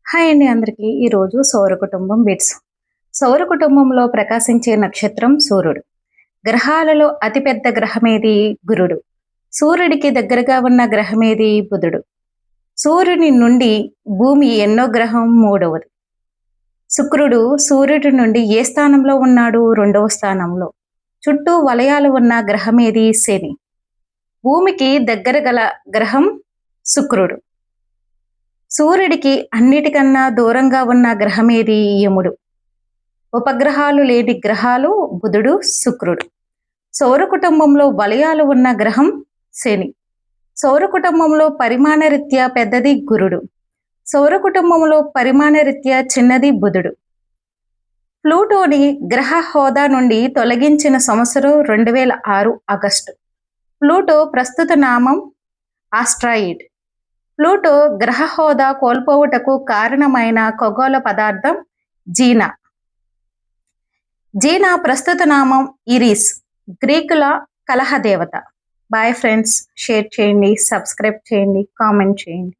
Hi అండి అందరికీ. ఈరోజు సౌర కుటుంబం బిట్స్. సౌర కుటుంబంలో ప్రకాశించే నక్షత్రం సూర్యుడు. గ్రహాలలో అతిపెద్ద గ్రహమేది? గురుడు. సూర్యుడికి దగ్గరగా ఉన్న గ్రహమేది? బుధుడు. సూర్యుని నుండి భూమి ఎన్నో గ్రహం? మూడవది. శుక్రుడు సూర్యుడి నుండి ఏ స్థానంలో ఉన్నాడు? రెండవ స్థానంలో. చుట్టూ వలయాలు ఉన్న గ్రహమేది? శని. భూమికి దగ్గర గల గ్రహం శుక్రుడు. సూర్యుడికి అన్నిటికన్నా దూరంగా ఉన్న గ్రహమేది? యముడు. ఉపగ్రహాలు లేని గ్రహాలు బుధుడు, శుక్రుడు. సౌర కుటుంబంలో వలయాలు ఉన్న గ్రహం శని. సౌర కుటుంబంలో పరిమాణరీత్యా పెద్దది గురుడు. సౌర కుటుంబంలో పరిమాణరీత్యా చిన్నది బుధుడు. ప్లూటోని గ్రహ హోదా నుండి తొలగించిన సంవత్సరం 2006 ఆగస్టు. ప్లూటో ప్రస్తుత నామం ఆస్ట్రాయిడ్. ప్లూటో గ్రహ హోదా కోల్పోవుటకు కారణమైన ఖగోళ పదార్థం జీనా. జీనా ప్రస్తుత నామం ఇరిస్, గ్రీకుల కలహ దేవత. బాయ్ ఫ్రెండ్స్, షేర్ చేయండి, సబ్స్క్రైబ్ చేయండి, కామెంట్ చేయండి.